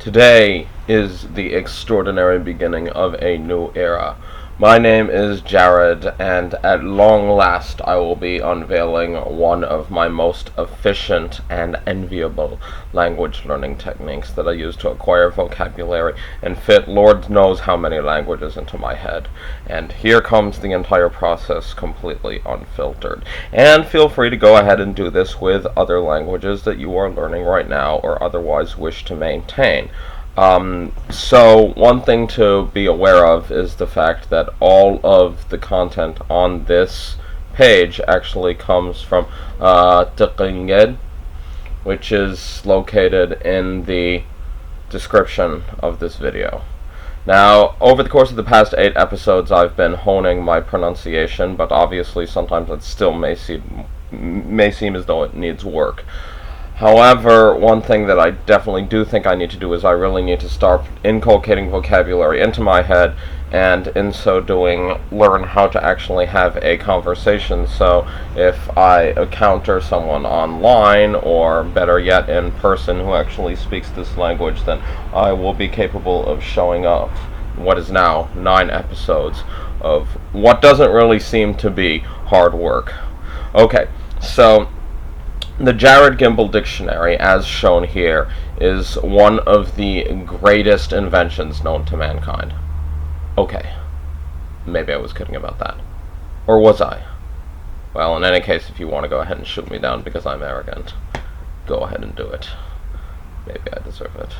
Today is the extraordinary beginning of a new era. My name is Jared, and at long last I will be unveiling one of my most efficient and enviable language learning techniques that I use to acquire vocabulary and fit Lord knows how many languages into my head. And here comes the entire process completely unfiltered. And feel free to go ahead and do this with other languages that you are learning right now or otherwise wish to maintain. So one thing to be aware of is the fact that all of the content on this page actually comes from Tqinged, which is located in the description of this video. Now, over the course of the past 8 episodes, I've been honing my pronunciation, but obviously sometimes it still may seem as though it needs work. However, one thing that I definitely do think I need to do is I really need to start inculcating vocabulary into my head, and in so doing, learn how to actually have a conversation. So if I encounter someone online, or better yet in person, who actually speaks this language, then I will be capable of showing up what is now 9 episodes of what doesn't really seem to be hard work. Okay, so the Jared Gimbel Dictionary, as shown here, is one of the greatest inventions known to mankind. Okay, maybe I was kidding about that. Or was I? Well, in any case, if you want to go ahead and shoot me down because I'm arrogant, go ahead and do it. Maybe I deserve it.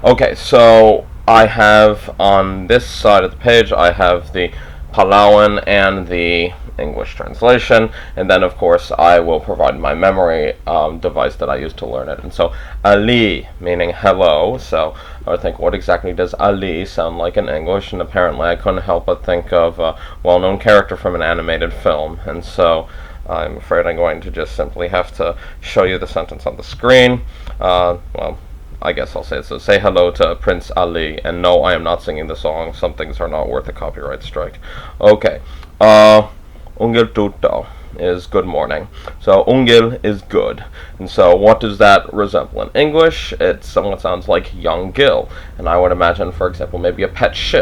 Okay, so I have on this side of the page, I have the Palauan and the English translation, and then of course I will provide my memory device that I use to learn it. And so Ali meaning hello, so I would think, what exactly does Ali sound like in English? And apparently I couldn't help but think of a well-known character from an animated film, and so I'm afraid I'm going to just simply have to show you the sentence on the screen. Well, I guess I'll say it. So, say hello to Prince Ali, and no, I am not singing the song. Some things are not worth a copyright strike. Okay. Ungil tuto is good morning. So ungil is good. And so what does that resemble in English? It somewhat sounds like young Gil. And I would imagine, for example, maybe a pet fish.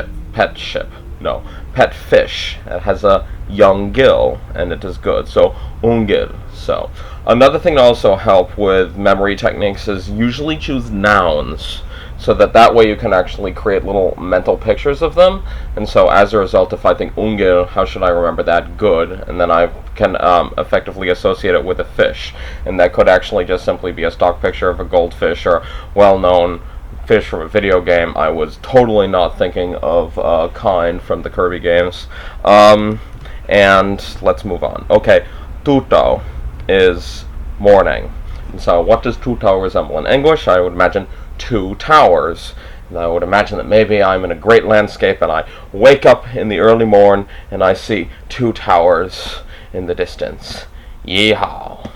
It has a young gill, and it is good. So ungil. So another thing to also help with memory techniques is usually choose nouns, so that way you can actually create little mental pictures of them. And so as a result, if I think ungil, how should I remember that? Good. And then I can effectively associate it with a fish. And that could actually just simply be a stock picture of a goldfish or well-known fish from a video game. I was totally not thinking of Kind from the Kirby games. And let's move on. Okay, tuto is morning. And so what does tuto resemble in English? I would imagine 2 towers. And I would imagine that maybe I'm in a great landscape and I wake up in the early morn and I see 2 towers in the distance. Yeehaw.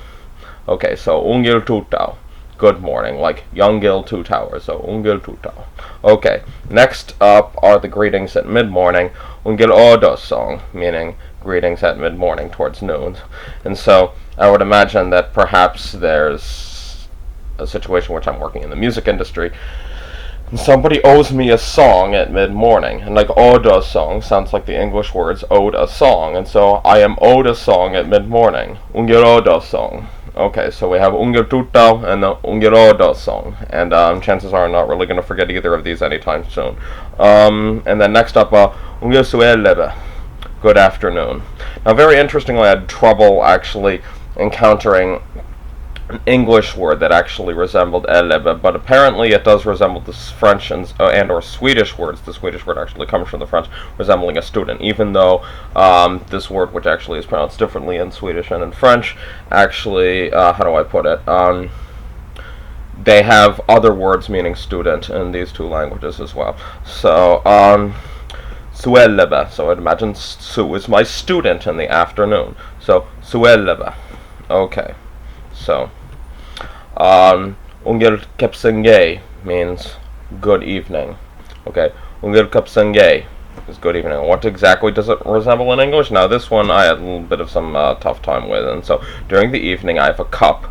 Okay, so ungil tuto, good morning, like young Gil 2 towers, so ungil tuto. Okay, next up are the greetings at mid-morning. Ungil odo song, meaning greetings at mid-morning towards noon. And so I would imagine that perhaps there's a situation in which I'm working in the music industry, and somebody owes me a song at mid-morning, and like oda song sounds like the English words owed a song, and so I am owed a song at mid-morning. Ungil oda song. Okay, so we have ungil tuto and the ungil oda song, and chances are I'm not really going to forget either of these anytime soon. And then next up, ungil suelebe, good afternoon. Now, very interestingly, I had trouble actually encountering an English word that actually resembled elebe, but apparently it does resemble the French and or Swedish words. The Swedish word actually comes from the French, resembling a student, even though this word, which actually is pronounced differently in Swedish and in French, actually, how do I put it, they have other words meaning student in these 2 languages as well. So, suelebe, so I'd imagine Sue is my student in the afternoon. So, suelebe. Okay. So, ungil kapsenge means good evening. Okay, ungil kapsenge is good evening. What exactly does it resemble in English? Now, this one I had a little bit of some tough time with, and so during the evening I have a cup,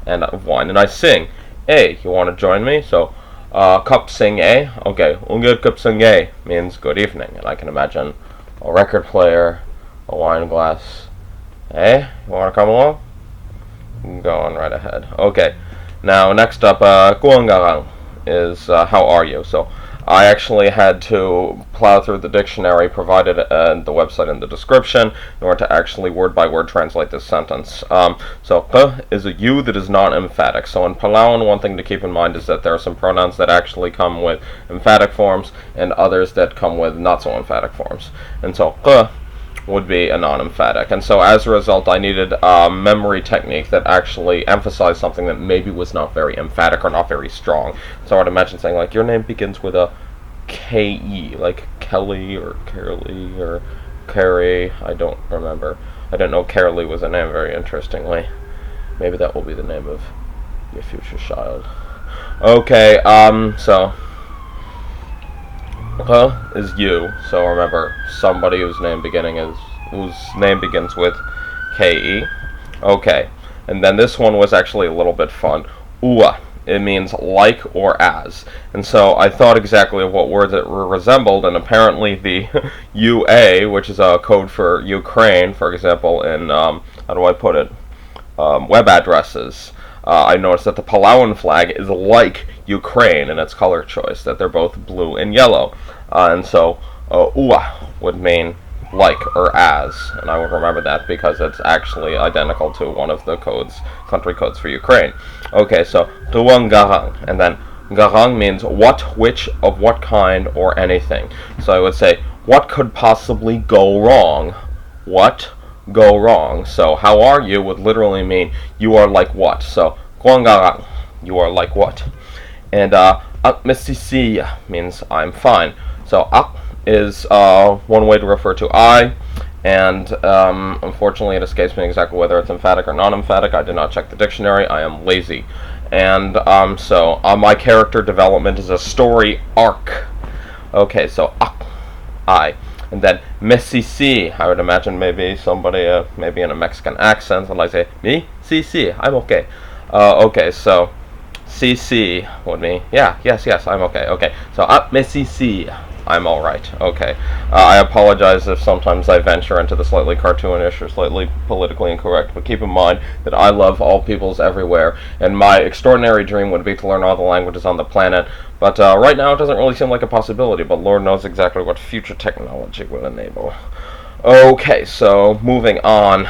and of wine, and I sing, hey, you want to join me? So, Cup sing a. Okay, ungud cup sing a means good evening, and I can imagine a record player, a wine glass. Hey, you want to come along? Go on right ahead. Okay, now next up, kuangarang is how are you? So I actually had to plow through the dictionary provided at the website in the description in order to actually word by word translate this sentence. So k is a U that is not emphatic. So in Palauan, one thing to keep in mind is that there are some pronouns that actually come with emphatic forms and others that come with not so emphatic forms. And so k would be a non-emphatic, and so as a result I needed a memory technique that actually emphasized something that maybe was not very emphatic or not very strong. So I'd imagine saying like, your name begins with a K-E, like Kelly or Carly or Carrie. I don't remember. I didn't know Carly was a name, very interestingly. Maybe that will be the name of your future child. Okay, so is you. So remember, somebody whose name begins with K-E. Okay, and then this one was actually a little bit fun. Ua. It means like or as. And so I thought exactly of what words it resembled, and apparently the UA, which is a code for Ukraine, for example, in, how do I put it, web addresses. I noticed that the Palauan flag is like Ukraine in its color choice, that they're both blue and yellow. And so, ua would mean like or as, and I would remember that because it's actually identical to one of the country codes for Ukraine. Okay, so tuwang garang, and then garang means what, which, of what kind, or anything. So I would say, what could possibly go wrong? What go wrong? So how are you would literally mean you are like what. So tuwang garang, you are like what. And akmisisi means I'm fine. So ak is one way to refer to I, and unfortunately it escapes me exactly whether it's emphatic or non-emphatic. I did not check the dictionary. I am lazy. And so my character development is a story arc. Okay, so I. And then mesisi, I would imagine maybe somebody, maybe in a Mexican accent, and I say, me? Si, I'm okay. Okay, so CC would mean, yeah, yes, I'm okay. Okay, so mesisi, I'm alright. Okay. I apologize if sometimes I venture into the slightly cartoonish or slightly politically incorrect, but keep in mind that I love all peoples everywhere, and my extraordinary dream would be to learn all the languages on the planet, but right now it doesn't really seem like a possibility, but Lord knows exactly what future technology will enable. Okay, so moving on.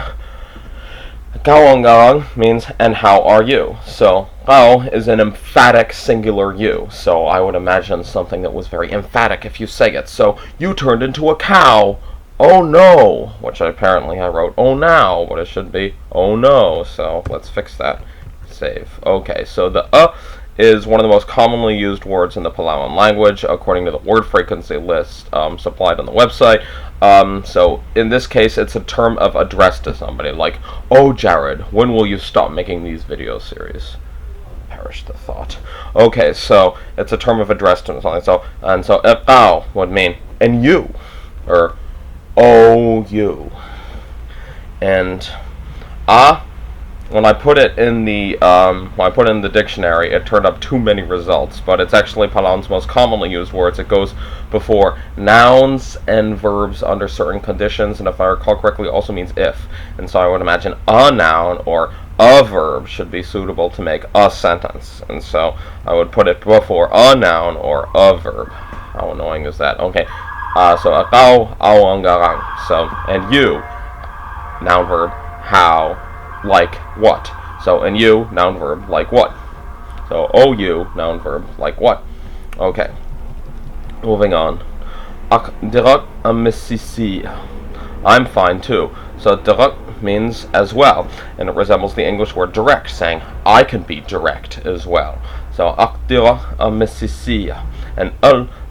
Gawangarang means, and how are you? So, gao is an emphatic singular you. So I would imagine something that was very emphatic if you say it. So, you turned into a cow. Oh no! Which apparently I wrote, oh now, but it should be, oh no. So, let's fix that. Save. Okay, so the is one of the most commonly used words in the Palauan language, according to the word frequency list supplied on the website. So in this case, it's a term of address to somebody, like, oh Jared, when will you stop making these video series? Perish the thought. Okay, so it's a term of address to something. So ekao would mean, and you, or oh you. And when I put it in the dictionary, it turned up too many results, but it's actually Palauan's most commonly used words. It goes before nouns and verbs under certain conditions, and if I recall correctly, also means if. And so I would imagine a noun or a verb should be suitable to make a sentence. And so I would put it before a noun or a verb. How annoying is that? Okay, so akao awang garang. So, and you, noun verb, how, like what. So, and you, noun verb, like what. So, oh you, noun verb, like what. Okay. Moving on. Ak dirak amisisi. I'm fine too. So, dirak means as well, and it resembles the English word direct, saying I can be direct as well. So, ak dirak amisisi. And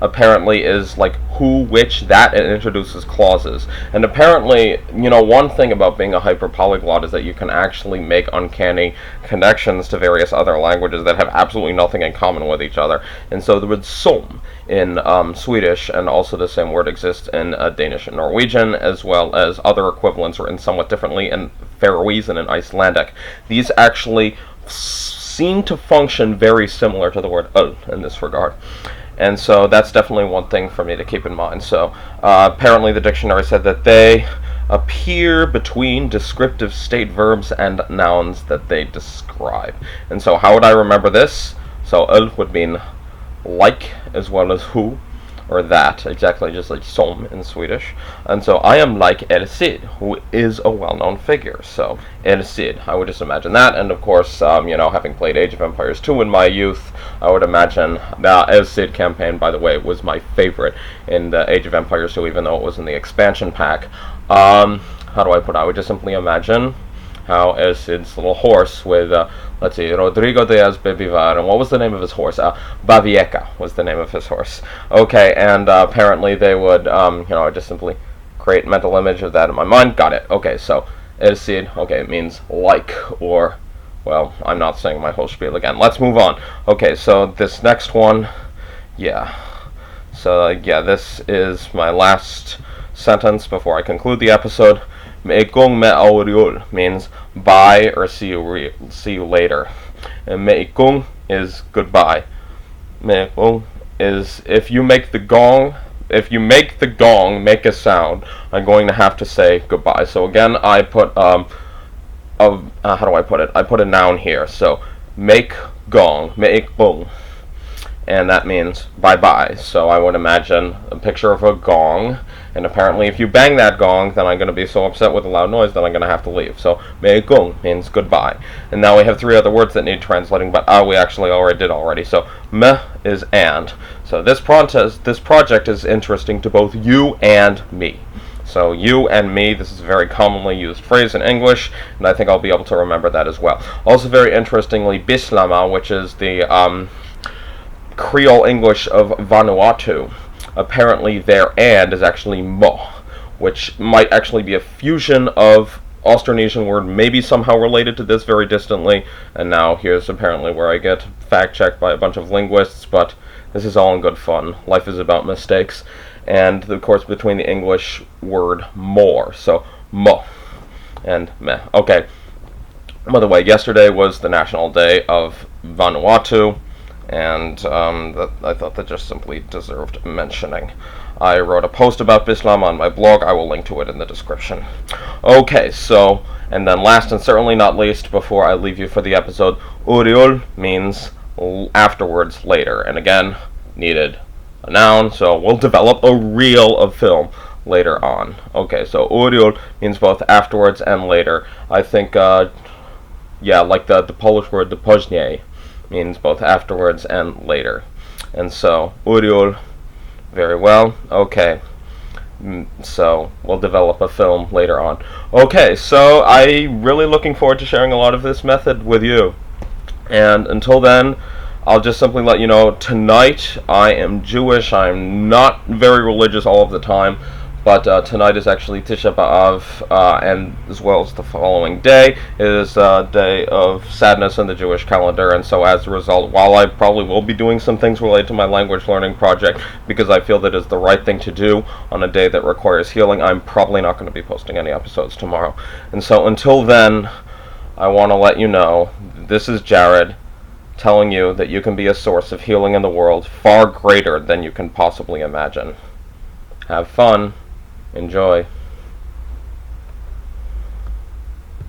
apparently is like who, which, that, and introduces clauses. And apparently, you know, one thing about being a hyperpolyglot is that you can actually make uncanny connections to various other languages that have absolutely nothing in common with each other. And so the word som in Swedish, and also the same word exists in Danish and Norwegian, as well as other equivalents written somewhat differently in Faroese and in Icelandic. These actually seem to function very similar to the word in this regard. And so that's definitely one thing for me to keep in mind. So apparently the dictionary said that they appear between descriptive state verbs and nouns that they describe. And so how would I remember this? So would mean like as well as who, or that, exactly just like som in Swedish. And so I am like El Cid, who is a well-known figure. So El Cid, I would just imagine that. And of course, having played Age of Empires 2 in my youth, I would imagine the El Cid campaign, by the way, was my favorite in the Age of Empires 2, even though it was in the expansion pack. How do I put it? I would just simply imagine how El Cid's little horse with, let's see, Rodrigo Diaz Bebivar, and what was the name of his horse? Bavieca was the name of his horse. Okay, and apparently they would, I just simply create a mental image of that in my mind. Got it. Okay, so El Cid, okay, it means like, or, well, I'm not saying my whole spiel again. Let's move on. Okay, so this next one, yeah. So, this is my last sentence before I conclude the episode. Meikung me auriol means bye or see you later. And meikung is goodbye. Meikung is if you make the gong make a sound, I'm going to have to say goodbye. So again, I put how do I put it? I put a noun here. So make gong, meikung. And that means bye-bye. So I would imagine a picture of a gong, and apparently if you bang that gong, then I'm going to be so upset with the loud noise that I'm going to have to leave. So meikung means goodbye. And now we have three other words that need translating, but we actually already did. So me is and. So this project is interesting to both you and me. So you and me, this is a very commonly used phrase in English, and I think I'll be able to remember that as well. Also very interestingly, bislama, which is the Creole English of Vanuatu. Apparently their and is actually mo, which might actually be a fusion of Austronesian word, maybe somehow related to this very distantly. And now here's apparently where I get fact-checked by a bunch of linguists, but this is all in good fun. Life is about mistakes. And of course between the English word more, so mo and me. Okay, by the way, yesterday was the National Day of Vanuatu, and I thought that just simply deserved mentioning. I wrote a post about Bislam on my blog. I will link to it in the description. Okay, so, and then last and certainly not least, before I leave you for the episode, Uriol means afterwards, later, and again, needed a noun, so we'll develop a reel of film later on. Okay, so Uriol means both afterwards and later. I think, like the Polish word, the później, means both afterwards and later. And so, Uriol, very well. Okay, so we'll develop a film later on. Okay, so I'm really looking forward to sharing a lot of this method with you. And until then, I'll just simply let you know, tonight I am Jewish. I'm not very religious all of the time, but tonight is actually Tisha B'Av, and as well as the following day is a day of sadness in the Jewish calendar, and so as a result, while I probably will be doing some things related to my language learning project, because I feel that is the right thing to do on a day that requires healing, I'm probably not going to be posting any episodes tomorrow. And so until then, I want to let you know, this is Jared, telling you that you can be a source of healing in the world far greater than you can possibly imagine. Have fun. Enjoy.